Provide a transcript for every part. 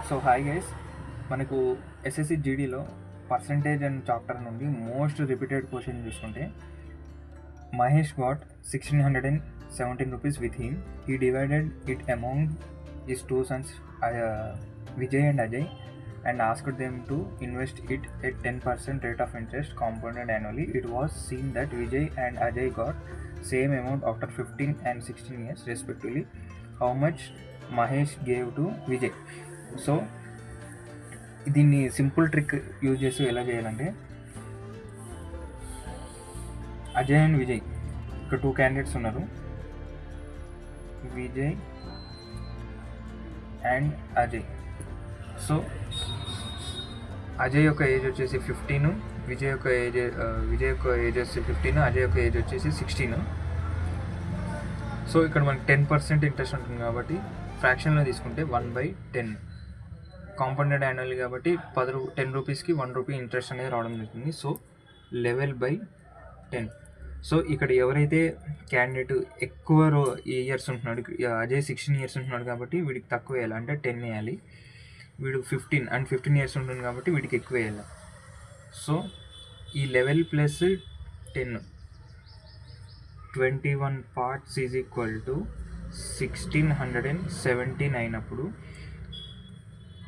So hi guys, మనకు SSC జీడీలో percentage and chapter నుండి most repeated question చూసుకుంటే Mahesh got 1617 rupees with him. He divided it among his two sons, Vijay and Ajay, and asked them to invest it at 10% rate of interest compounded annually. It was seen that Vijay and Ajay got same amount after 15 and 16 years respectively. How much Mahesh gave to Vijay? So దీన్ని simple trick use చేసి ఎలా చేయాలంటే, Ajay and Vijay, ఇక్కడ 2 candidates ఉన్నారు, Vijay and Ajay. So Ajay యొక్క age వచ్చేసి 15, విజయ్ యొక్క age వచ్చేసి 15, అజయ్ యొక్క ఏజ్ వచ్చేసి 16. సో ఇక్కడ మనకి 10% ఇంట్రెస్ట్ ఉంటుంది కాబట్టి ఫ్రాక్షన్లో తీసుకుంటే 1/10 కాంపౌండెడ్ యాన్యువల్ కాబట్టి 10 రూపీస్కి 1 రూపీ ఇంట్రెస్ట్ అనేది రావడం జరుగుతుంది. సో 11/10. సో ఇక్కడ ఎవరైతే క్యాండిడేట్ ఎక్కువ ఇయర్స్ ఉంటున్నాడు, అజయ్ 16 years ఉంటున్నాడు కాబట్టి వీడికి తక్కువ వేయాలి, అంటే 10 వేయాలి. వీడు 15 years ఉంటుంది కాబట్టి వీడికి ఎక్కువ వేయాలి. సో ఈ 11 + 10 21 parts ఈజ్ ఈక్వల్ టు 1617 అయినప్పుడు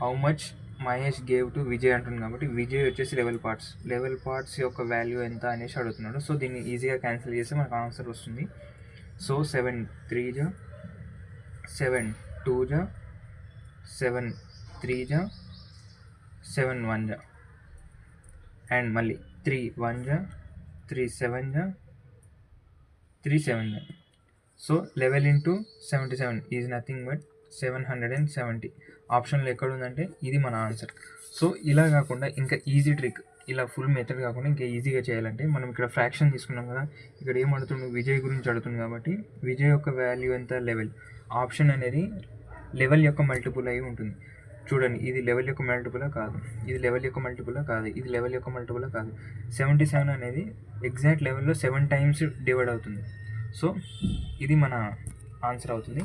how much Mahesh gave to Vijay అంటుంది కాబట్టి విజయ్ వచ్చేసి 11 parts యొక్క వాల్యూ ఎంత అనేసి అడుగుతున్నాడు. సో దీన్ని ఈజీగా క్యాన్సిల్ చేస్తే మనకు ఆన్సర్ వస్తుంది. సో 7 3 జా 7 2 జా 7 3 జా 7 1 జా అండ్ మళ్ళీ 3 1 జా 3 7 జా 3 7 జా. So 11 × 77 is nothing but 770. ఆప్షన్లో ఎక్కడ ఉందంటే ఇది మన ఆన్సర్. సో ఇలా కాకుండా ఇంకా ఈజీ ట్రిక్, ఇలా ఫుల్ మెథడ్ కాకుండా ఇంకా ఈజీగా చేయాలంటే, మనం ఇక్కడ ఫ్రాక్షన్ తీసుకున్నాం కదా, ఇక్కడ ఏం అడుగుతుంది, విజయ్ గురించి అడుగుతుంది కాబట్టి విజయ్ యొక్క వాల్యూ ఎంత, 11. ఆప్షన్ అనేది లెవెల్ యొక్క మల్టిపుల్ అయి ఉంటుంది. చూడండి, ఇది లెవెల్ యొక్క మల్టిపులా కాదు, ఇది లెవెల్ యొక్క మల్టిపులా కాదు, ఇది లెవెల్ యొక్క మల్టిపులా కాదు. 77 అనేది ఎగ్జాక్ట్ లెవెల్లో 7 times డివైడ్ అవుతుంది. సో ఇది మన ఆన్సర్ అవుతుంది.